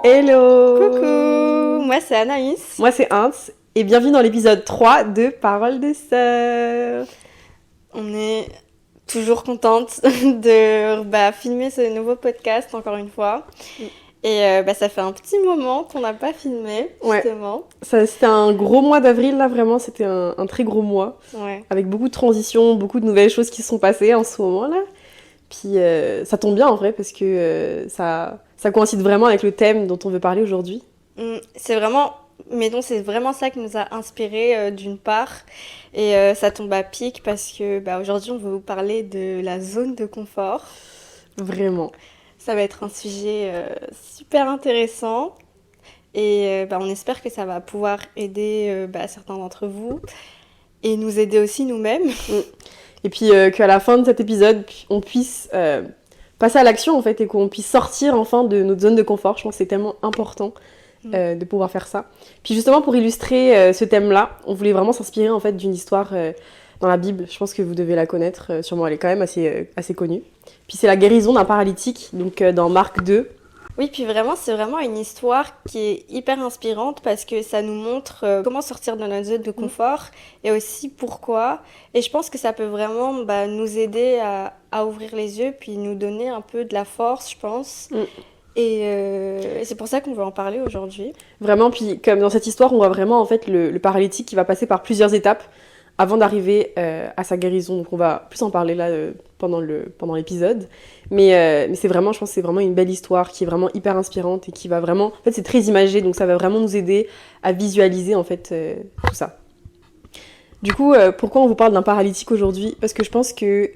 Hello! Coucou, moi c'est Anaïs. Moi c'est Ins et bienvenue dans l'épisode 3 de Paroles de Sœurs. On est toujours contente de filmer ce nouveau podcast encore une fois. Et ça fait un petit moment qu'on n'a pas filmé, justement. Ouais. C'était un gros mois d'avril là, vraiment, c'était un très gros mois. Ouais. Avec beaucoup de transitions, beaucoup de nouvelles choses qui se sont passées en ce moment là. Puis ça tombe bien en vrai parce que ça coïncide vraiment avec le thème dont on veut parler aujourd'hui. C'est vraiment ça qui nous a inspirés d'une part. Et ça tombe à pic parce que aujourd'hui on va vous parler de la zone de confort. Vraiment. Ça va être un sujet super intéressant. Et on espère que ça va pouvoir aider certains d'entre vous. Et nous aider aussi nous-mêmes. Et puis qu'à la fin de cet épisode, on puisse passer à l'action en fait et qu'on puisse sortir enfin de notre zone de confort. Je pense que c'est tellement important de pouvoir faire ça. Puis justement pour illustrer ce thème-là, on voulait vraiment s'inspirer en fait d'une histoire dans la Bible. Je pense que vous devez la connaître, sûrement elle est quand même assez connue. Puis c'est la guérison d'un paralytique, donc dans Marc 2. Oui, puis vraiment, c'est vraiment une histoire qui est hyper inspirante parce que ça nous montre comment sortir de notre zone de confort et aussi pourquoi. Et je pense que ça peut vraiment nous aider à ouvrir les yeux puis nous donner un peu de la force, je pense. Et c'est pour ça qu'on veut en parler aujourd'hui. Vraiment, puis comme dans cette histoire, on voit vraiment en fait le paralytique qui va passer par plusieurs étapes avant d'arriver à sa guérison. Donc on va plus en parler là pendant l'épisode. Mais c'est vraiment, je pense que c'est vraiment une belle histoire qui est vraiment hyper inspirante et qui va vraiment... En fait, c'est très imagé, donc ça va vraiment nous aider à visualiser en fait tout ça. Du coup, pourquoi on vous parle d'un paralytique aujourd'hui ? Parce que je pense que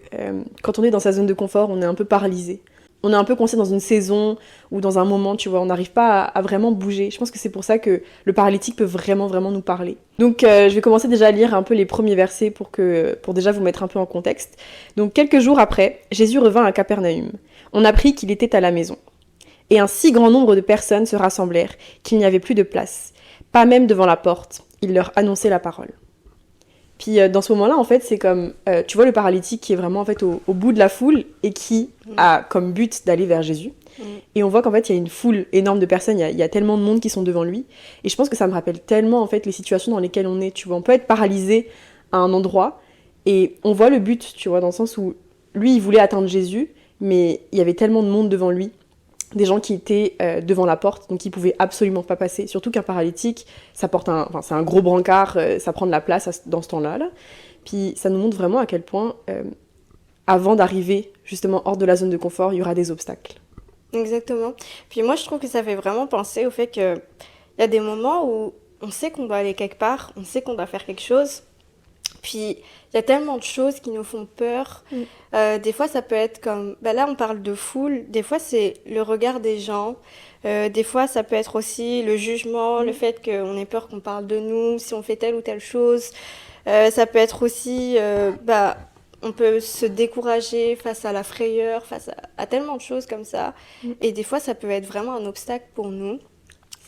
quand on est dans sa zone de confort, on est un peu paralysé. On est un peu coincé dans une saison ou dans un moment, tu vois, on n'arrive pas à vraiment bouger. Je pense que c'est pour ça que le paralytique peut vraiment, vraiment nous parler. Donc, je vais commencer déjà à lire un peu les premiers versets pour déjà vous mettre un peu en contexte. Donc, quelques jours après, Jésus revint à Capernaüm. On apprit qu'il était à la maison. Et un si grand nombre de personnes se rassemblèrent qu'il n'y avait plus de place. Pas même devant la porte. Il leur annonçait la parole. Puis dans ce moment-là, en fait, c'est comme, tu vois le paralytique qui est vraiment en fait au bout de la foule et qui a comme but d'aller vers Jésus. Et on voit qu'en fait, il y a une foule énorme de personnes, il y a tellement de monde qui sont devant lui. Et je pense que ça me rappelle tellement en fait les situations dans lesquelles on est. Tu vois, on peut être paralysé à un endroit et on voit le but, tu vois, dans le sens où lui, il voulait atteindre Jésus, mais il y avait tellement de monde devant lui. Des gens qui étaient devant la porte, donc ils pouvaient absolument pas passer. Surtout qu'un paralytique, c'est un gros brancard, ça prend de la place dans ce temps-là. Là. Puis ça nous montre vraiment à quel point, avant d'arriver justement hors de la zone de confort, il y aura des obstacles. Exactement. Puis moi, je trouve que ça fait vraiment penser au fait qu'il y a des moments où on sait qu'on doit aller quelque part, on sait qu'on doit faire quelque chose. Puis, il y a tellement de choses qui nous font peur. Des fois, ça peut être comme... là, on parle de foule. Des fois, c'est le regard des gens. Des fois, ça peut être aussi le jugement, le fait qu'on ait peur qu'on parle de nous, si on fait telle ou telle chose. Ça peut être aussi... on peut se décourager face à la frayeur, face à tellement de choses comme ça. Et des fois, ça peut être vraiment un obstacle pour nous.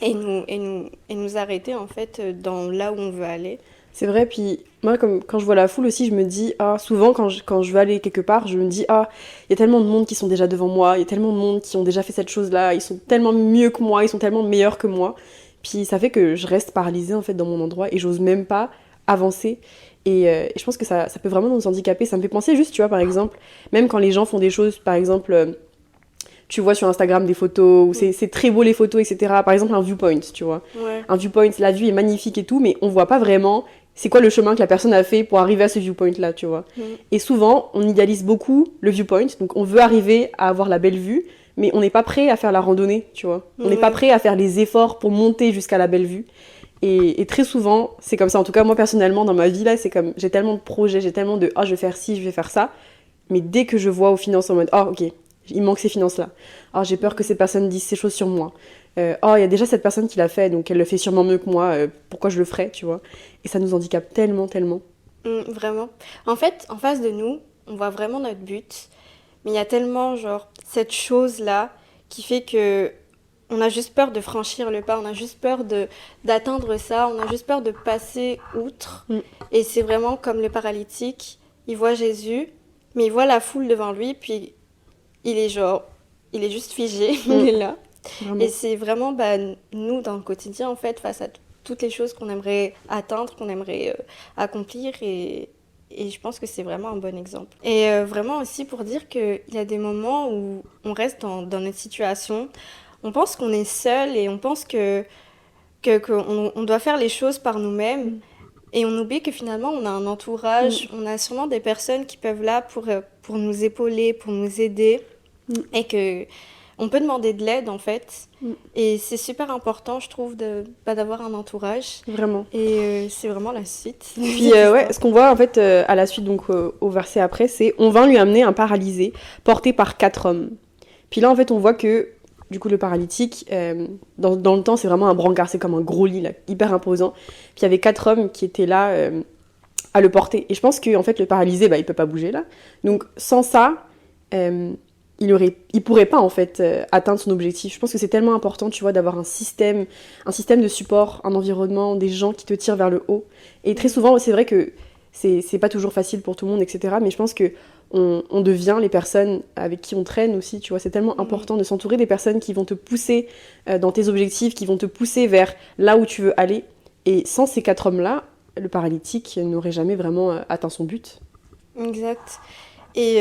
Et nous arrêter, en fait, dans là où on veut aller. C'est vrai, puis moi, comme quand je vois la foule aussi, je me dis, souvent quand je veux aller quelque part, je me dis, il y a tellement de monde qui sont déjà devant moi, il y a tellement de monde qui ont déjà fait cette chose-là, ils sont tellement mieux que moi, ils sont tellement meilleurs que moi. Puis ça fait que je reste paralysée en fait dans mon endroit et j'ose même pas avancer. Et je pense que ça peut vraiment nous handicaper. Ça me fait penser juste, tu vois, par exemple, même quand les gens font des choses, par exemple... tu vois sur Instagram des photos où c'est très beau les photos, etc. Par exemple, un viewpoint, tu vois. Ouais. Un viewpoint, la vue est magnifique et tout, mais on voit pas vraiment c'est quoi le chemin que la personne a fait pour arriver à ce viewpoint-là, tu vois. Et souvent, on idéalise beaucoup le viewpoint, donc on veut arriver à avoir la belle vue, mais on n'est pas prêt à faire la randonnée, tu vois. On n'est pas prêt à faire les efforts pour monter jusqu'à la belle vue. Et très souvent, c'est comme ça. En tout cas, moi, personnellement, dans ma vie, là, c'est comme, j'ai tellement de projets, j'ai tellement de, je vais faire ci, je vais faire ça. Mais dès que je vois aux finances en mode, ok, il manque ces finances-là. J'ai peur que ces personnes disent ces choses sur moi. Il y a déjà cette personne qui l'a fait, donc elle le fait sûrement mieux que moi, pourquoi je le ferais, tu vois. Et ça nous handicape tellement. Vraiment. En fait, en face de nous, on voit vraiment notre but, mais il y a tellement, cette chose-là qui fait que on a juste peur de franchir le pas, on a juste peur d'atteindre ça, on a juste peur de passer outre. Et c'est vraiment comme le paralytique, il voit Jésus, mais il voit la foule devant lui, puis il est juste figé, il est là. Vraiment. Et c'est vraiment nous, dans le quotidien, en fait, face à toutes les choses qu'on aimerait atteindre, qu'on aimerait accomplir, et je pense que c'est vraiment un bon exemple. Et vraiment aussi pour dire qu'il y a des moments où on reste dans notre situation, on pense qu'on est seul et on pense qu'on doit faire les choses par nous-mêmes. Et on oublie que finalement, on a un entourage, on a sûrement des personnes qui peuvent là pour nous épauler, pour nous aider. Et qu'on peut demander de l'aide, en fait. Et c'est super important, je trouve, d'avoir un entourage. Vraiment. Et c'est vraiment la suite. Puis, ce qu'on voit, en fait, à la suite, donc au verset après, c'est « On vint lui amener un paralysé, porté par 4 hommes. » Puis là, en fait, on voit que, du coup, le paralytique, dans le temps, c'est vraiment un brancard, c'est comme un gros lit, là, hyper imposant. Puis il y avait 4 hommes qui étaient là à le porter. Et je pense qu'en fait, le paralysé, il peut pas bouger, là. Donc, sans ça... il pourrait pas en fait atteindre son objectif. Je pense que c'est tellement important, tu vois, d'avoir un système de support, un environnement, des gens qui te tirent vers le haut. Et très souvent, c'est vrai que c'est pas toujours facile pour tout le monde, etc. Mais je pense que on devient les personnes avec qui on traîne aussi, tu vois. C'est tellement important de s'entourer des personnes qui vont te pousser dans tes objectifs, qui vont te pousser vers là où tu veux aller. Et sans ces 4 hommes-là, le paralytique n'aurait jamais vraiment atteint son but. Exact. Et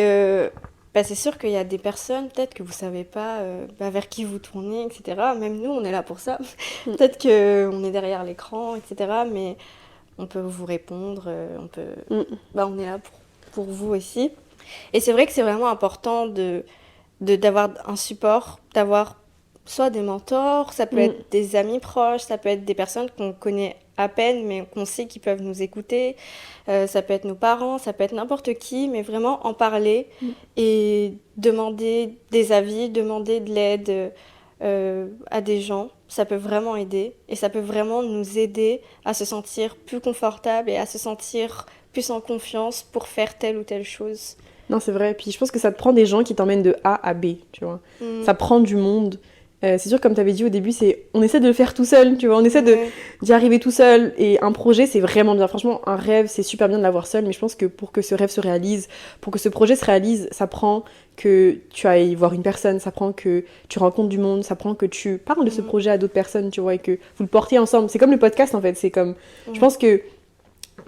c'est sûr qu'il y a des personnes, peut-être que vous savez pas vers qui vous tournez, etc. Même nous, on est là pour ça. Peut-être qu'on est derrière l'écran, etc. Mais on peut vous répondre, on est là pour vous aussi. Et c'est vrai que c'est vraiment important d'avoir un support, d'avoir soit des mentors, ça peut être des amis proches, ça peut être des personnes qu'on connaît à peine, mais qu'on sait qu'ils peuvent nous écouter. Ça peut être nos parents, ça peut être n'importe qui, mais vraiment en parler et demander des avis, demander de l'aide à des gens. Ça peut vraiment aider et ça peut vraiment nous aider à se sentir plus confortable et à se sentir plus en confiance pour faire telle ou telle chose. Non, c'est vrai. Puis je pense que ça te prend des gens qui t'emmènent de A à B, tu vois. Ça prend du monde. C'est sûr, comme tu avais dit au début, on essaie de le faire tout seul, tu vois, on essaie d'y arriver tout seul, et un projet, c'est vraiment bien. Franchement, un rêve, c'est super bien de l'avoir seul, mais je pense que pour que ce rêve se réalise, pour que ce projet se réalise, ça prend que tu ailles voir une personne, ça prend que tu rencontres du monde, ça prend que tu parles de ce projet à d'autres personnes, tu vois, et que vous le portez ensemble. C'est comme le podcast, en fait, c'est comme... Je pense que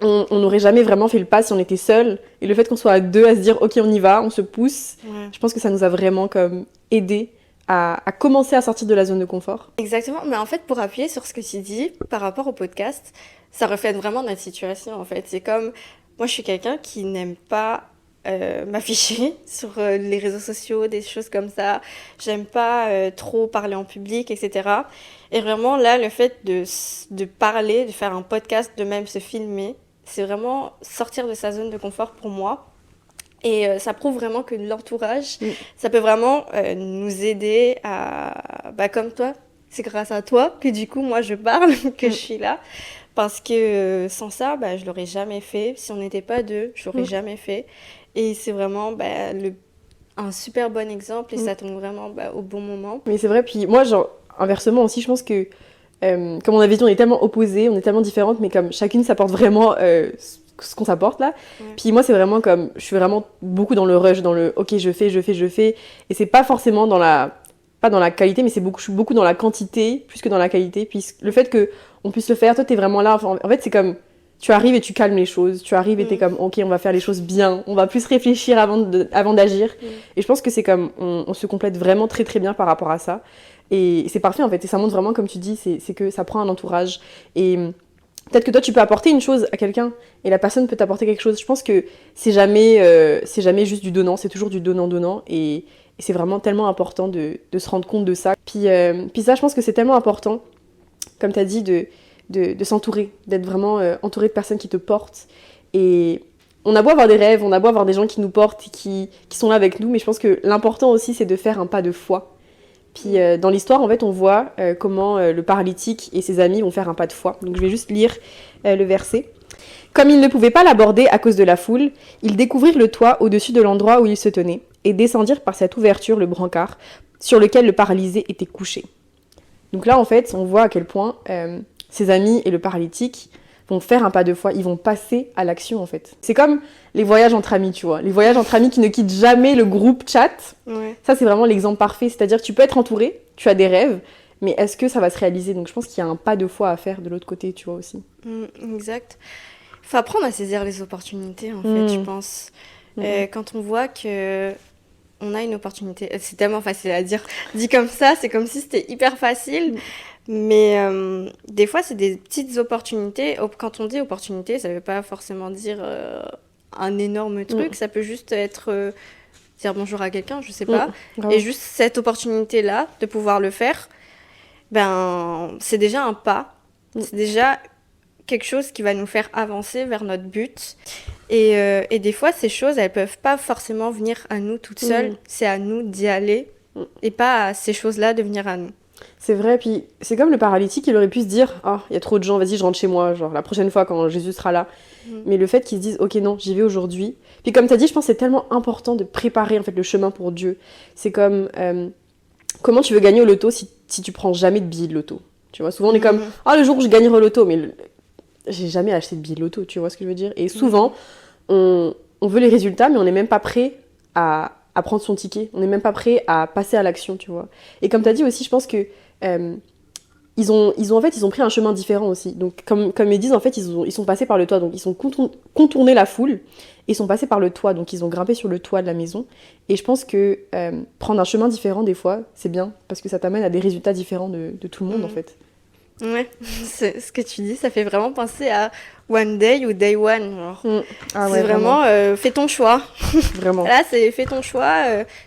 on n'aurait jamais vraiment fait le pas si on était seul, et le fait qu'on soit à 2 à se dire, ok, on y va, on se pousse, je pense que ça nous a vraiment comme aidé à commencer à sortir de la zone de confort. Exactement, mais en fait, pour appuyer sur ce que tu dis par rapport au podcast, ça reflète vraiment notre situation, en fait. C'est comme, moi, je suis quelqu'un qui n'aime pas m'afficher sur les réseaux sociaux, des choses comme ça. J'aime pas trop parler en public, etc. Et vraiment, là, le fait de parler, de faire un podcast, de même se filmer, c'est vraiment sortir de sa zone de confort pour moi. Et ça prouve vraiment que l'entourage, ça peut vraiment nous aider à... comme toi, c'est grâce à toi que du coup, moi, je parle, que je suis là. Parce que sans ça, je l'aurais jamais fait. Si on n'était pas 2, je l'aurais jamais fait. Et c'est vraiment un super bon exemple et ça tombe vraiment au bon moment. Mais c'est vrai, puis moi, inversement aussi, je pense que, comme on avait dit, on est tellement opposés, on est tellement différentes, mais comme chacune s'apporte vraiment... ce qu'on s'apporte là. Puis moi, c'est vraiment comme, je suis vraiment beaucoup dans le rush, dans le ok, je fais. Et c'est pas forcément pas dans la qualité, mais je suis beaucoup dans la quantité, plus que dans la qualité. Puis le fait qu'on puisse le faire, toi, t'es vraiment là. En fait, c'est comme, tu arrives et tu calmes les choses. Tu arrives et t'es comme, ok, on va faire les choses bien. On va plus réfléchir avant d'agir. Et je pense que c'est comme, on se complète vraiment très très bien par rapport à ça. Et c'est parfait en fait. Et ça montre vraiment, comme tu dis, c'est que ça prend un entourage. Et peut-être que toi, tu peux apporter une chose à quelqu'un et la personne peut t'apporter quelque chose. Je pense que c'est jamais juste du donnant, c'est toujours du donnant-donnant. Et c'est vraiment tellement important de se rendre compte de ça. Puis ça, je pense que c'est tellement important, comme tu as dit, de s'entourer, d'être vraiment entouré de personnes qui te portent. Et on a beau avoir des rêves, on a beau avoir des gens qui nous portent, qui sont là avec nous, mais je pense que l'important aussi, c'est de faire un pas de foi. Puis dans l'histoire, en fait, on voit comment le paralytique et ses amis vont faire un pas de foi. Donc je vais juste lire le verset. « Comme ils ne pouvaient pas l'aborder à cause de la foule, ils découvrirent le toit au-dessus de l'endroit où il se tenait et descendirent par cette ouverture le brancard sur lequel le paralysé était couché. Donc là, en fait, on voit à quel point ses amis et le paralytique vont faire un pas de foi, ils vont passer à l'action, en fait. C'est comme les voyages entre amis, tu vois. Les voyages entre amis qui ne quittent jamais le groupe chat. Ouais. Ça, c'est vraiment l'exemple parfait. C'est-à-dire que tu peux être entouré, tu as des rêves, mais est-ce que ça va se réaliser? Donc je pense qu'il y a un pas de foi à faire de l'autre côté, tu vois, aussi. Exact. Faut apprendre à saisir les opportunités, en fait, je pense. Quand on voit que on a une opportunité, c'est tellement facile à dire. Dit comme ça, c'est comme si c'était hyper facile. Mais des fois, c'est des petites opportunités. Quand on dit opportunité, ça ne veut pas forcément dire un énorme truc. Ça peut juste être dire bonjour à quelqu'un, je sais pas. Et juste cette opportunité-là, de pouvoir le faire, ben, c'est déjà un pas. C'est déjà quelque chose qui va nous faire avancer vers notre but. Et des fois, ces choses, elles peuvent pas forcément venir à nous toutes seules. C'est à nous d'y aller et pas à ces choses-là de venir à nous. C'est vrai, puis c'est comme le paralytique, il aurait pu se dire « Ah, il y a trop de gens, vas-y, je rentre chez moi, genre la prochaine fois quand Jésus sera là. » Mais le fait qu'ils se disent « Ok, non, j'y vais aujourd'hui. » Puis comme tu as dit, je pense que c'est tellement important de préparer en fait le chemin pour Dieu. C'est comme comment tu veux gagner au loto si tu prends jamais de billets de loto. Tu vois, souvent on est comme « Ah, le jour où je gagnerai au loto, mais j'ai jamais acheté de billets de loto, tu vois ce que je veux dire. » Et souvent, on veut les résultats, mais on n'est même pas prêt à prendre son ticket. On n'est même pas prêt à passer à l'action, tu vois. Et comme tu as dit aussi, je pense que ils ont pris un chemin différent aussi. Donc comme ils disent, en fait, ils sont passés par le toit. Donc ils ont contourné la foule et ils sont passés par le toit. Donc ils ont grimpé sur le toit de la maison. Et je pense que prendre un chemin différent, des fois, c'est bien. Parce que ça t'amène à des résultats différents de tout le monde, en fait. Ouais, c'est ce que tu dis, ça fait vraiment penser à One Day ou Day One. Genre. Ah ouais, c'est vraiment fais ton choix. Vraiment. Là, c'est fais ton choix,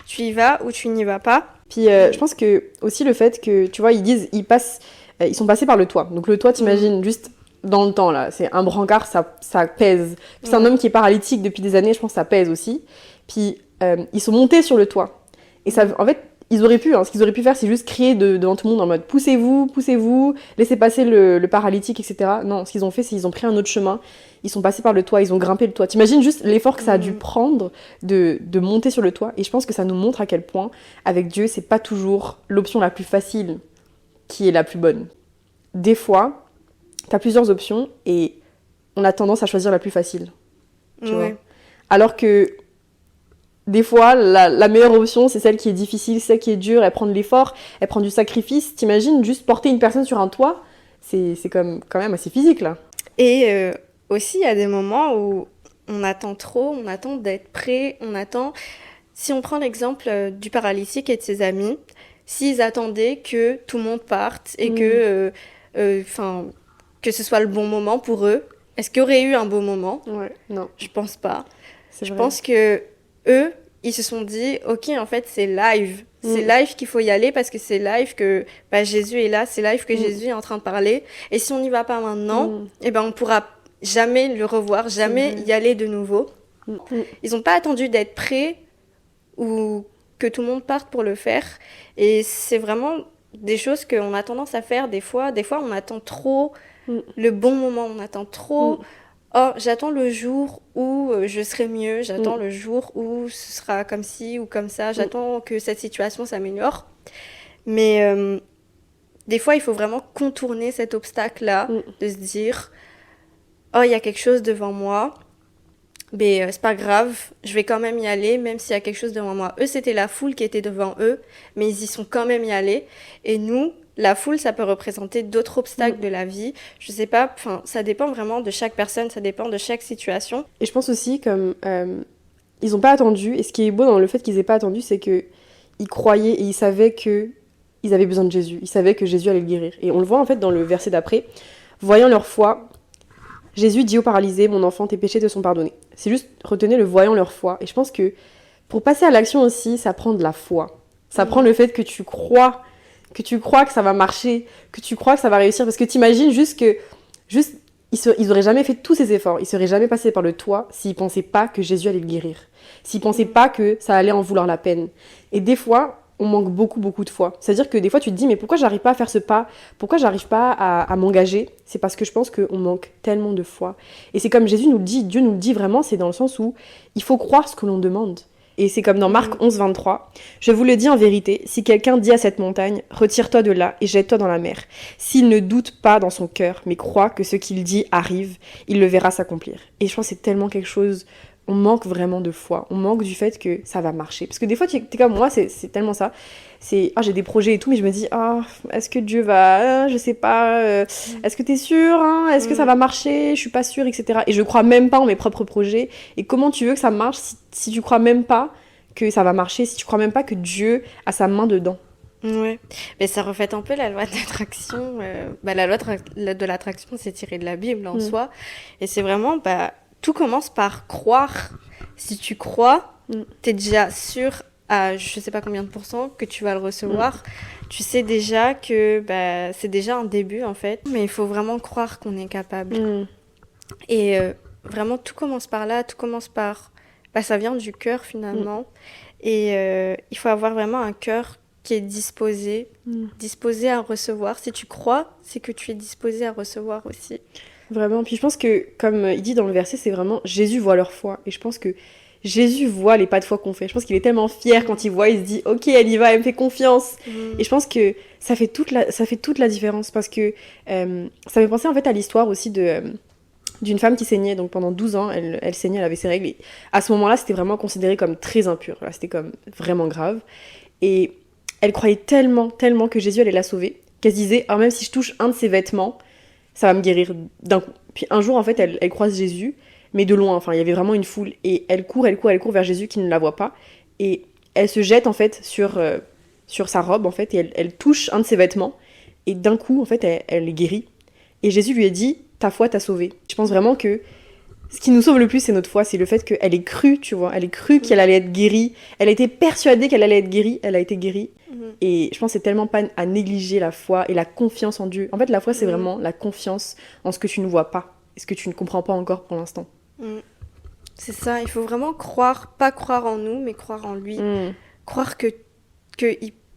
tu y vas ou tu n'y vas pas. Puis je pense que aussi le fait que, tu vois, ils sont passés par le toit. Donc le toit, t'imagines, juste dans le temps, là, c'est un brancard, ça pèse. Puis c'est un homme qui est paralytique depuis des années, je pense que ça pèse aussi. Puis ils sont montés sur le toit. Et ça, en fait, ce qu'ils auraient pu faire, c'est juste crier devant tout le monde en mode poussez-vous, laissez passer le paralytique, etc. Non, ce qu'ils ont fait, c'est qu'ils ont pris un autre chemin. Ils sont passés par le toit, ils ont grimpé le toit. T'imagines juste l'effort que ça a dû prendre de monter sur le toit. Et je pense que ça nous montre à quel point, avec Dieu, c'est pas toujours l'option la plus facile qui est la plus bonne. Des fois, t'as plusieurs options et on a tendance à choisir la plus facile. Tu vois. Alors que des fois, la meilleure option, c'est celle qui est difficile, celle qui est dure, elle prend de l'effort, elle prend du sacrifice. T'imagines, juste porter une personne sur un toit, c'est quand même assez physique, là. Et aussi, il y a des moments où on attend trop, on attend d'être prêt, on attend... Si on prend l'exemple du paralytique et de ses amis, s'ils attendaient que tout le monde parte et que ce soit le bon moment pour eux, est-ce qu'il y aurait eu un beau moment? Ouais, non. Je pense pas. C'est Je vrai. pense que eux, ils se sont dit, ok, en fait, c'est live. C'est live qu'il faut y aller parce que c'est live que Jésus est là, c'est live que Jésus est en train de parler. Et si on n'y va pas maintenant, on pourra jamais le revoir, jamais y aller de nouveau. Ils n'ont pas attendu d'être prêts ou que tout le monde parte pour le faire. Et c'est vraiment des choses qu'on a tendance à faire des fois. Des fois, on attend trop le bon moment, on attend trop... Oh, j'attends le jour où je serai mieux, j'attends le jour où ce sera comme ci ou comme ça, j'attends que cette situation s'améliore. Mais des fois, il faut vraiment contourner cet obstacle-là, de se dire « Oh, il y a quelque chose devant moi, mais c'est pas grave, je vais quand même y aller, même s'il y a quelque chose devant moi. » Eux, c'était la foule qui était devant eux, mais ils y sont quand même y allés. Et nous, la foule, ça peut représenter d'autres obstacles de la vie. Je sais pas, ça dépend vraiment de chaque personne, ça dépend de chaque situation. Et je pense aussi comme ils n'ont pas attendu, et ce qui est beau dans le fait qu'ils n'aient pas attendu, c'est qu'ils croyaient et ils savaient qu'ils avaient besoin de Jésus. Ils savaient que Jésus allait le guérir. Et on le voit en fait dans le verset d'après. Voyant leur foi, Jésus dit aux paralysés, mon enfant, tes péchés te sont pardonnés. C'est juste, retenez le voyant leur foi. Et je pense que pour passer à l'action aussi, ça prend de la foi. Ça prend le fait que tu crois que ça va marcher, que tu crois que ça va réussir. Parce que t'imagines ils auraient jamais fait tous ces efforts, ils seraient jamais passés par le toit s'ils pensaient pas que Jésus allait le guérir. S'ils pensaient pas que ça allait en vouloir la peine. Et des fois, on manque beaucoup, beaucoup de foi. C'est-à-dire que des fois, tu te dis, mais pourquoi j'arrive pas à faire ce pas? Pourquoi j'arrive pas à m'engager? C'est parce que je pense qu'on manque tellement de foi. Et c'est comme Jésus nous le dit, Dieu nous le dit vraiment, c'est dans le sens où il faut croire ce que l'on demande. Et c'est comme dans Marc 11, 23. « Je vous le dis en vérité, si quelqu'un dit à cette montagne, retire-toi de là et jette-toi dans la mer, s'il ne doute pas dans son cœur, mais croit que ce qu'il dit arrive, il le verra s'accomplir. » Et je pense que c'est tellement quelque chose, on manque vraiment de foi, on manque du fait que ça va marcher. Parce que des fois, t'es comme moi, c'est tellement ça. J'ai des projets et tout, mais je me dis, est-ce que Dieu va, je sais pas, est-ce que t'es sûr, hein, est-ce que ça va marcher, je suis pas sûre, etc. Et je crois même pas en mes propres projets. Et comment tu veux que ça marche si tu crois même pas que ça va marcher, si tu crois même pas que Dieu a sa main dedans? Ouais, mais ça reflète un peu la loi de l'attraction. La loi de l'attraction, c'est tiré de la Bible en soi. Et c'est vraiment, tout commence par croire. Si tu crois, t'es déjà sûr à je sais pas combien de pourcents que tu vas le recevoir. Tu sais déjà que c'est déjà un début en fait. Mais il faut vraiment croire qu'on est capable. Et vraiment, tout commence par là. Tout commence par... ça vient du cœur finalement. Et il faut avoir vraiment un cœur qui est disposé à recevoir. Si tu crois, c'est que tu es disposé à recevoir aussi. Vraiment. Puis je pense que, comme il dit dans le verset, c'est vraiment Jésus voit leur foi. Et je pense que Jésus voit les pas de foi qu'on fait. Je pense qu'il est tellement fier quand il voit, il se dit « Ok, elle y va, elle me fait confiance. » Et je pense que ça fait toute la différence parce que ça me fait penser en fait à l'histoire aussi d'une femme qui saignait. Donc pendant 12 ans, elle saignait, elle avait ses règles. Et à ce moment-là, c'était vraiment considéré comme très impur. Là, c'était comme vraiment grave. Et elle croyait tellement que Jésus allait la sauver qu'elle se disait « même si je touche un de ses vêtements, ça va me guérir d'un coup. » Puis un jour, en fait, elle croise Jésus, mais de loin. Enfin, il y avait vraiment une foule. Et elle court vers Jésus qui ne la voit pas. Et elle se jette, en fait, sur sa robe, en fait, et elle touche un de ses vêtements. Et d'un coup, en fait, elle est guérie. Et Jésus lui a dit « Ta foi t'a sauvée. » Je pense vraiment que ce qui nous sauve le plus, c'est notre foi. C'est le fait qu'elle ait cru, tu vois. Elle ait cru qu'elle allait être guérie. Elle a été persuadée qu'elle allait être guérie. Elle a été guérie. Et je pense que c'est tellement pas à négliger la foi et la confiance en Dieu. En fait, la foi, c'est vraiment la confiance en ce que tu ne vois pas. Et ce que tu ne comprends pas encore pour l'instant. C'est ça. Il faut vraiment croire, pas croire en nous, mais croire en lui. Croire que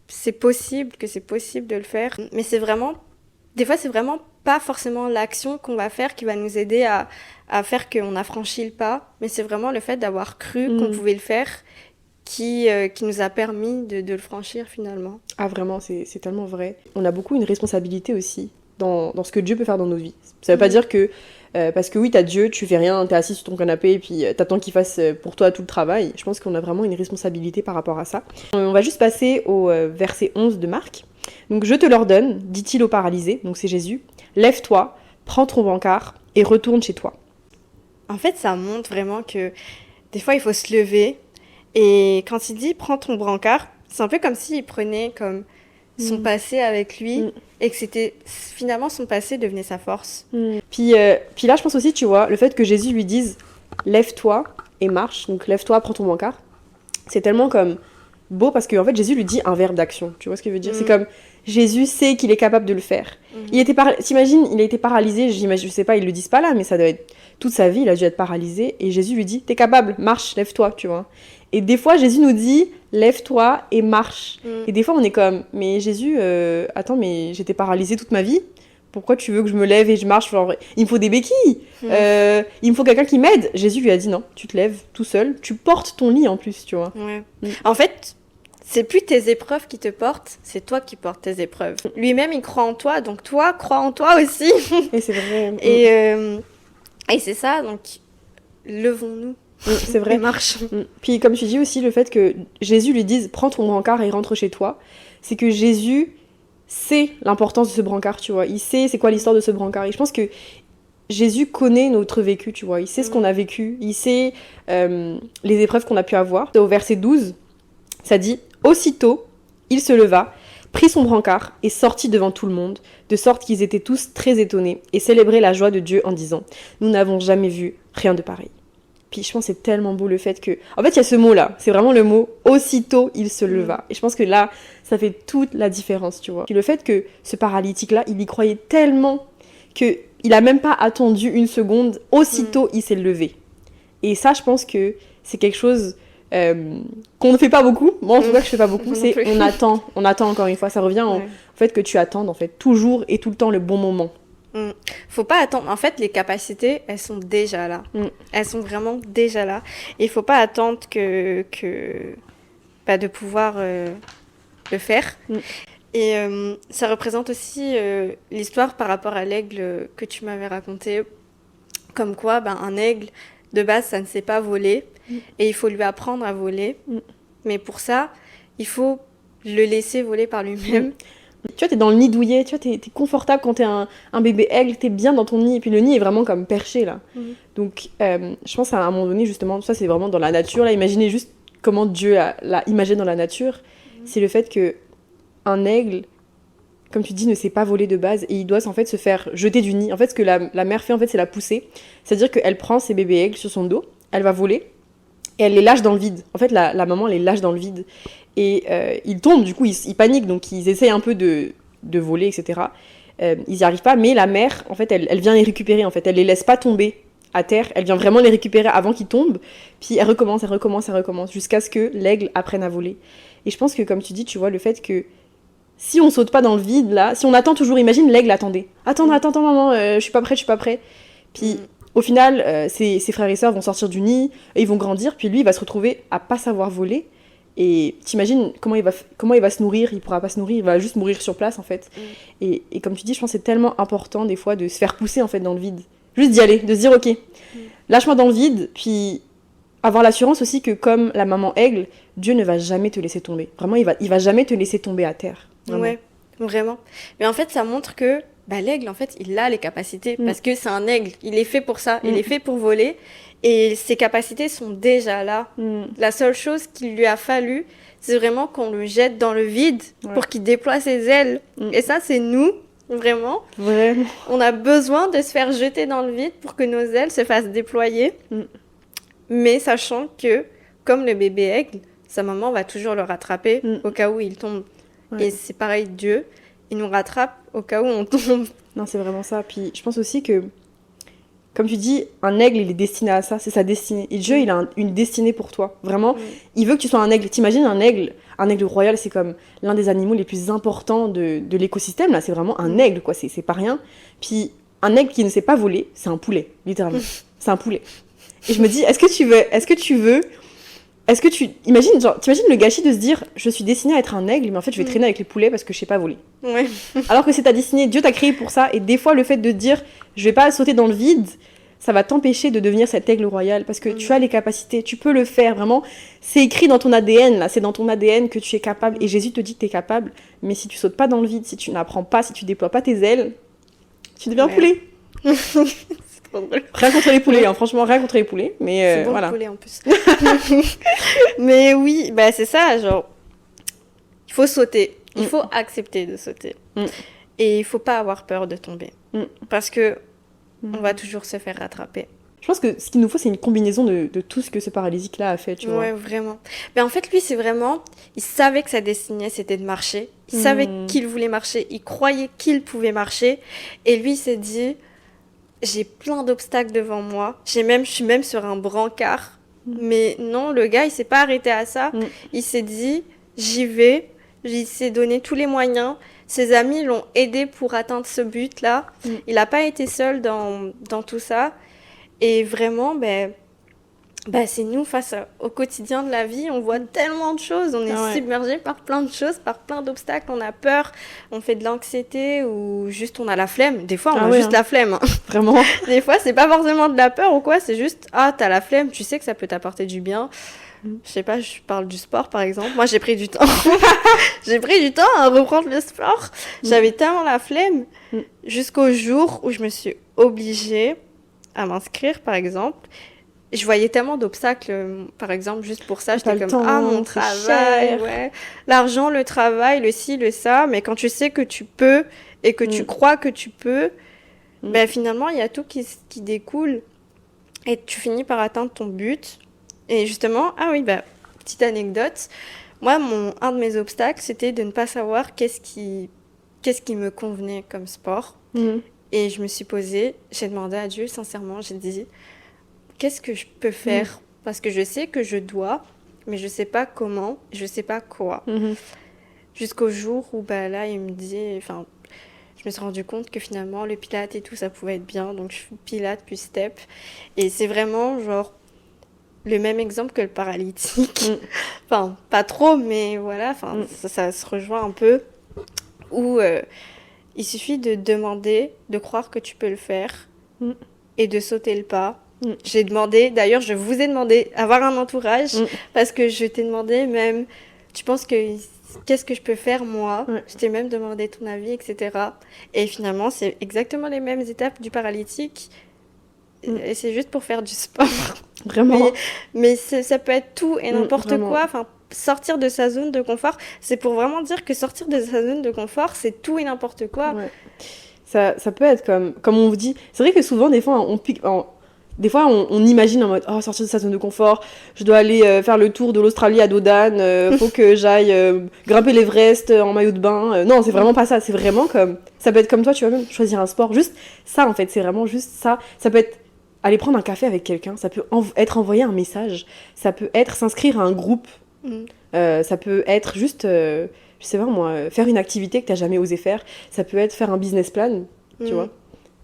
c'est possible de le faire. Mais c'est vraiment... Des fois, c'est vraiment pas forcément l'action qu'on va faire qui va nous aider à faire qu'on a franchi le pas. Mais c'est vraiment le fait d'avoir cru qu'on pouvait le faire qui nous a permis de le franchir finalement. Ah vraiment, c'est tellement vrai. On a beaucoup une responsabilité aussi dans ce que Dieu peut faire dans nos vies. Ça veut pas dire que parce que oui, t'as Dieu, tu fais rien, t'es assis sur ton canapé et puis t'attends qu'il fasse pour toi tout le travail. Je pense qu'on a vraiment une responsabilité par rapport à ça. On va juste passer au verset 11 de Marc. Donc, je te l'ordonne, dit-il au paralysé, donc c'est Jésus, lève-toi, prends ton brancard et retourne chez toi. En fait, ça montre vraiment que des fois, il faut se lever. Et quand il dit « prends ton brancard », c'est un peu comme s'il prenait comme son passé avec lui et que c'était finalement son passé devenait sa force. Puis là, je pense aussi, tu vois, le fait que Jésus lui dise « lève-toi et marche », donc « lève-toi, prends ton brancard », c'est tellement comme beau parce qu'en fait, Jésus lui dit un verbe d'action. Tu vois ce que je veux dire? C'est comme Jésus sait qu'il est capable de le faire. T'imagines, il a été paralysé, je sais pas, ils le disent pas là, mais ça doit être toute sa vie, il a dû être paralysé et Jésus lui dit « t'es capable, marche, lève-toi », tu vois. Et des fois, Jésus nous dit « lève-toi et marche ». Et des fois, on est comme « mais Jésus, attends, mais j'étais paralysée toute ma vie. Pourquoi tu veux que je me lève et je marche? Genre, il me faut des béquilles. Il me faut quelqu'un qui m'aide. » Jésus lui a dit « non, tu te lèves tout seul. Tu portes ton lit en plus, tu vois. » En fait, c'est plus tes épreuves qui te portent, c'est toi qui portes tes épreuves. Lui-même, il croit en toi, donc toi, crois en toi aussi. Et c'est vrai. Et c'est ça, donc levons-nous. C'est vrai. Et marche. Puis comme tu dis aussi, le fait que Jésus lui dise « prends ton brancard et rentre chez toi », c'est que Jésus sait l'importance de ce brancard, tu vois. Il sait c'est quoi l'histoire de ce brancard. Et je pense que Jésus connaît notre vécu, tu vois. Il sait ce qu'on a vécu. Il sait les épreuves qu'on a pu avoir. Au verset 12, ça dit « aussitôt, il se leva, prit son brancard et sortit devant tout le monde, de sorte qu'ils étaient tous très étonnés et célébraient la joie de Dieu en disant « nous n'avons jamais vu rien de pareil ». Puis je pense que c'est tellement beau le fait que... En fait, il y a ce mot-là. C'est vraiment le mot « aussitôt, il se leva ». Et je pense que là, ça fait toute la différence, tu vois. Puis le fait que ce paralytique-là, il y croyait tellement qu'il n'a même pas attendu une seconde. Aussitôt, il s'est levé. Et ça, je pense que c'est quelque chose qu'on ne fait pas beaucoup. Moi, en tout cas, je ne fais pas beaucoup. C'est on attend encore une fois. Ça revient au fait que tu attendes, en fait, toujours et tout le temps le bon moment. Faut pas attendre. En fait, les capacités, elles sont déjà là. Elles sont vraiment déjà là. Et il faut pas attendre de pouvoir le faire. Et ça représente aussi l'histoire par rapport à l'aigle que tu m'avais raconté. Comme quoi, un aigle, de base, ça ne sait pas voler. Et il faut lui apprendre à voler. Mais pour ça, il faut le laisser voler par lui-même. Tu vois, t'es dans le nid douillet, tu vois, t'es confortable quand t'es un bébé aigle, t'es bien dans ton nid, et puis le nid est vraiment comme perché, là. Donc, je pense à un moment donné, justement, ça c'est vraiment dans la nature, là, imaginez juste comment Dieu l'a imagé dans la nature, c'est le fait que un aigle, comme tu dis, ne sait pas voler de base, et il doit en fait se faire jeter du nid. En fait, ce que la mère fait, en fait, c'est la pousser, c'est-à-dire qu'elle prend ses bébés aigles sur son dos, elle va voler, et elle les lâche dans le vide. En fait, la maman les lâche dans le vide. Et ils tombent, du coup, ils paniquent, donc ils essayent un peu de voler, etc. Ils n'y arrivent pas, mais la mère, en fait, elle vient les récupérer, en fait. Elle les laisse pas tomber à terre, elle vient vraiment les récupérer avant qu'ils tombent, puis elle recommence, jusqu'à ce que l'aigle apprenne à voler. Et je pense que, comme tu dis, tu vois, le fait que si on saute pas dans le vide, là, si on attend toujours, imagine l'aigle attendait. Attends, maman, je suis pas prêt. Puis... Au final, ses frères et sœurs vont sortir du nid, et ils vont grandir, puis lui, il va se retrouver à pas savoir voler. Et t'imagines comment il va se nourrir, il pourra pas se nourrir, il va juste mourir sur place, en fait. Et comme tu dis, je pense que c'est tellement important, des fois, de se faire pousser, en fait, dans le vide. Juste d'y aller, de se dire, ok, lâche-moi dans le vide, puis avoir l'assurance aussi que, comme la maman aigle, Dieu ne va jamais te laisser tomber. Vraiment, il va jamais te laisser tomber à terre. Vraiment. Ouais, vraiment. Mais en fait, ça montre que l'aigle, en fait, il a les capacités parce que c'est un aigle. Il est fait pour ça. Il est fait pour voler. Et ses capacités sont déjà là. La seule chose qu'il lui a fallu, c'est vraiment qu'on le jette dans le vide pour qu'il déploie ses ailes. Et ça, c'est nous, vraiment. Vraiment. On a besoin de se faire jeter dans le vide pour que nos ailes se fassent déployer. Mais sachant que, comme le bébé aigle, sa maman va toujours le rattraper au cas où il tombe. Et c'est pareil, Dieu, il nous rattrape au cas où on tombe. Non, c'est vraiment ça. Puis je pense aussi que, comme tu dis, un aigle, il est destiné à ça, c'est sa destinée. Et Dieu, il a une destinée pour toi. Vraiment, il veut que tu sois un aigle. T'imagines un aigle royal, c'est comme l'un des animaux les plus importants de l'écosystème. Là, c'est vraiment un aigle, quoi. C'est pas rien. Puis un aigle qui ne sait pas voler, c'est un poulet, littéralement. C'est un poulet. Et je me dis, t'imagines le gâchis de se dire, je suis destinée à être un aigle, mais en fait, je vais traîner avec les poulets parce que je sais pas voler. Alors que c'est ta destinée, Dieu t'a créé pour ça, et des fois, le fait de dire, je vais pas sauter dans le vide, ça va t'empêcher de devenir cet aigle royal, parce que tu as les capacités, tu peux le faire, vraiment. C'est écrit dans ton ADN, là, c'est dans ton ADN que tu es capable, et Jésus te dit que tu es capable, mais si tu sautes pas dans le vide, si tu n'apprends pas, si tu déploies pas tes ailes, tu deviens un poulet. Rien contre les poulets, hein, franchement, rien contre les poulets, mais c'est bon, voilà. Le poulet en plus. Mais oui, c'est ça, genre, il faut sauter, il faut accepter de sauter. Et il faut pas avoir peur de tomber, parce que on va toujours se faire rattraper. Je pense que ce qu'il nous faut, c'est une combinaison de tout ce que ce paralysique-là a fait, tu vois. Ouais, vraiment. Mais en fait, lui, c'est vraiment... Il savait que sa destinée, c'était de marcher. Il savait qu'il voulait marcher. Il croyait qu'il pouvait marcher. Et lui, il s'est dit, j'ai plein d'obstacles devant moi. Je suis même sur un brancard. Mais non, le gars, il s'est pas arrêté à ça. Il s'est dit, j'y vais. Il s'est donné tous les moyens. Ses amis l'ont aidé pour atteindre ce but-là. Il n'a pas été seul dans tout ça. Et vraiment, c'est nous, face au quotidien de la vie, on voit tellement de choses. On est submergé par plein de choses, par plein d'obstacles. On a peur, on fait de l'anxiété ou juste on a la flemme. Des fois, on a juste la flemme. Hein. Vraiment. Des fois, c'est pas forcément de la peur ou quoi. C'est juste, t'as la flemme, tu sais que ça peut t'apporter du bien. Je sais pas, je parle du sport par exemple. Moi, j'ai pris du temps. J'ai pris du temps à reprendre le sport. J'avais tellement la flemme jusqu'au jour où je me suis obligée à m'inscrire, par exemple. Je voyais tellement d'obstacles, par exemple, juste pour ça. J'étais comme, mon travail, l'argent, le travail, le ci, le ça. Mais quand tu sais que tu peux et que tu crois que tu peux, finalement, il y a tout qui découle. Et tu finis par atteindre ton but. Et justement, petite anecdote. Moi, un de mes obstacles, c'était de ne pas savoir qu'est-ce qui me convenait comme sport. Et je me suis posée, j'ai demandé à Dieu, sincèrement, j'ai dit, qu'est-ce que je peux faire ? Parce que je sais que je dois, mais je sais pas comment, je sais pas quoi. Jusqu'au jour où, là, il me dit, je me suis rendu compte que finalement, le Pilates et tout, ça pouvait être bien. Donc, je fais Pilates puis Step. Et c'est vraiment, genre, le même exemple que le paralytique. Enfin, pas trop, mais voilà, ça se rejoint un peu. Où il suffit de demander, de croire que tu peux le faire et de sauter le pas. J'ai demandé, d'ailleurs, je vous ai demandé avoir un entourage parce que je t'ai demandé même, tu penses que qu'est-ce que je peux faire moi? Je t'ai même demandé ton avis, etc. Et finalement, c'est exactement les mêmes étapes du paralytique. Et c'est juste pour faire du sport. Vraiment. Mais ça peut être tout et n'importe quoi. Enfin, sortir de sa zone de confort, c'est pour vraiment dire que sortir de sa zone de confort, c'est tout et n'importe quoi. Ouais. Ça peut être comme on vous dit. C'est vrai que souvent, des fois, des fois, on imagine en mode « Oh, sortir de sa zone de confort, je dois aller faire le tour de l'Australie à dos d'âne, faut que j'aille grimper l'Everest en maillot de bain. Non, c'est vraiment pas ça. C'est vraiment comme... Ça peut être comme toi, tu vas même choisir un sport. Juste ça, en fait, c'est vraiment juste ça. Ça peut être aller prendre un café avec quelqu'un. Ça peut être envoyer un message. Ça peut être s'inscrire à un groupe. Ça peut être juste... je sais pas moi, faire une activité que t'as jamais osé faire. Ça peut être faire un business plan, tu vois.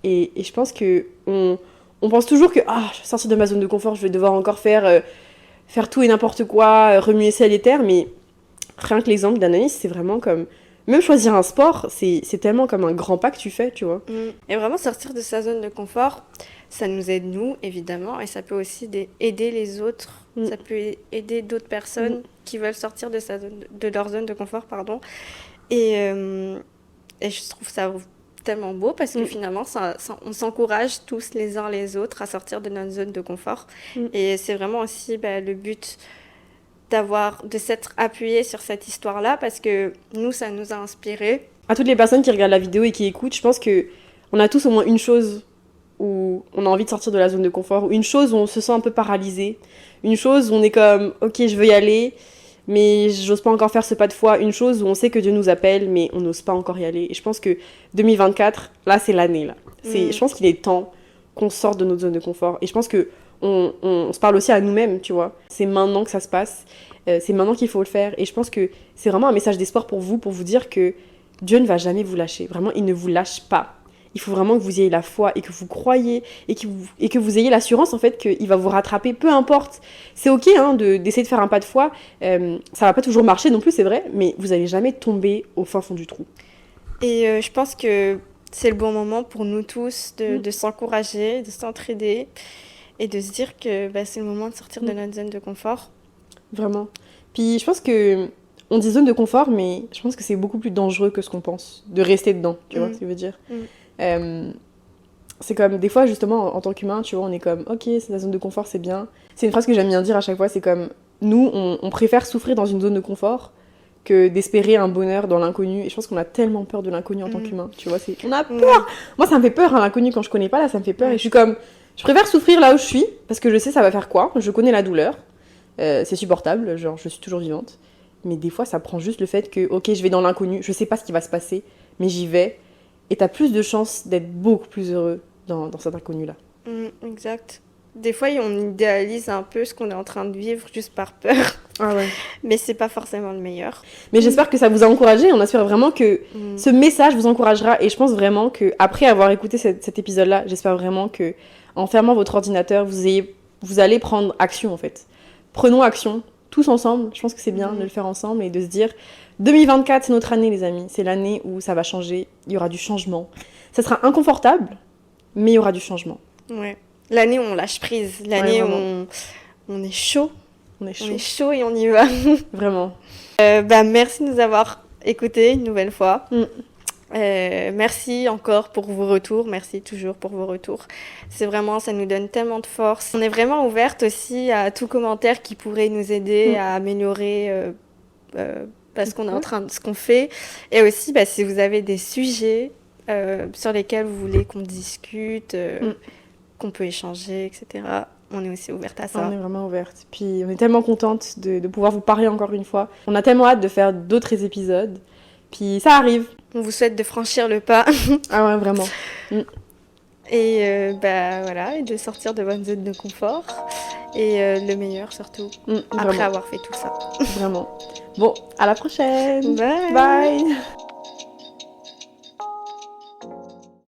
Et je pense que on pense toujours que je vais sortir de ma zone de confort, je vais devoir encore faire tout et n'importe quoi, remuer ciel et terre, mais rien que l'exemple d'Anaïs, c'est vraiment comme... Même choisir un sport, c'est tellement comme un grand pas que tu fais, tu vois. Et vraiment sortir de sa zone de confort, ça nous aide nous, évidemment, et ça peut aussi aider les autres. Ça peut aider d'autres personnes qui veulent sortir de leur zone de confort, pardon. Et je trouve ça tellement beau parce que finalement, on s'encourage tous les uns les autres à sortir de notre zone de confort. Et c'est vraiment aussi le but de s'être appuyé sur cette histoire-là parce que nous, ça nous a inspirés. À toutes les personnes qui regardent la vidéo et qui écoutent, je pense qu'on a tous au moins une chose où on a envie de sortir de la zone de confort, ou une chose où on se sent un peu paralysé, une chose où on est comme « Ok, je veux y aller », mais j'ose pas encore faire ce pas de foi, une chose où on sait que Dieu nous appelle, mais on n'ose pas encore y aller. Et je pense que 2024, là, c'est l'année, là. Je pense qu'il est temps qu'on sorte de notre zone de confort. Et je pense que on se parle aussi à nous-mêmes, tu vois. C'est maintenant que ça se passe. C'est maintenant qu'il faut le faire. Et je pense que c'est vraiment un message d'espoir pour vous dire que Dieu ne va jamais vous lâcher. Vraiment, il ne vous lâche pas. Il faut vraiment que vous ayez la foi et que vous croyez et que vous ayez l'assurance en fait qu'il va vous rattraper, peu importe. C'est ok d'essayer de faire un pas de foi, ça va pas toujours marcher non plus, c'est vrai, mais vous n'allez jamais tomber au fin fond du trou. Et je pense que c'est le bon moment pour nous tous de s'encourager, de s'entraider et de se dire que c'est le moment de sortir de notre zone de confort. Vraiment. Puis je pense que on dit zone de confort, mais je pense que c'est beaucoup plus dangereux que ce qu'on pense, de rester dedans, tu vois ce que je veux dire. C'est comme, des fois, justement, en tant qu'humain, tu vois, on est comme, ok, c'est la zone de confort, c'est bien. C'est une phrase que j'aime bien dire à chaque fois, c'est comme, nous, on préfère souffrir dans une zone de confort que d'espérer un bonheur dans l'inconnu. Et je pense qu'on a tellement peur de l'inconnu en tant qu'humain, tu vois, on a peur. Moi, ça me fait peur, l'inconnu, quand je connais pas, là, ça me fait peur. Et je suis comme, je préfère souffrir là où je suis, parce que je sais ça va faire quoi, je connais la douleur, c'est supportable, genre, je suis toujours vivante. Mais des fois, ça prend juste le fait que, ok, je vais dans l'inconnu, je sais pas ce qui va se passer, mais j'y vais. Et t'as plus de chances d'être beaucoup plus heureux dans cet inconnu-là. Exact. Des fois, on idéalise un peu ce qu'on est en train de vivre juste par peur. Ah ouais. Mais c'est pas forcément le meilleur. Mais j'espère que ça vous a encouragé. On espère vraiment que ce message vous encouragera. Et je pense vraiment qu'après avoir écouté cet épisode-là, j'espère vraiment que en fermant votre ordinateur, vous allez prendre action en fait. Prenons action, tous ensemble. Je pense que c'est bien de le faire ensemble et de se dire 2024, c'est notre année, les amis. C'est l'année où ça va changer. Il y aura du changement. Ça sera inconfortable, mais il y aura du changement. Ouais. L'année où on lâche prise. L'année où on est chaud. On est chaud. On est chaud et on y va. Vraiment. Merci de nous avoir écoutés une nouvelle fois. Merci encore pour vos retours. Merci toujours pour vos retours. C'est vraiment, ça nous donne tellement de force. On est vraiment ouverte aussi à tout commentaire qui pourrait nous aider à améliorer parce qu'on est en train de ce qu'on fait. Et aussi, si vous avez des sujets sur lesquels vous voulez qu'on discute, qu'on peut échanger, etc. On est aussi ouverte à ça. On est vraiment ouverte. Puis on est tellement contente de pouvoir vous parler encore une fois. On a tellement hâte de faire d'autres épisodes. Puis ça arrive. On vous souhaite de franchir le pas. Ah ouais, vraiment. Et voilà, et de sortir de votre zone de confort. Et le meilleur surtout, après avoir fait tout ça. Vraiment. Bon, à la prochaine. Bye. Bye.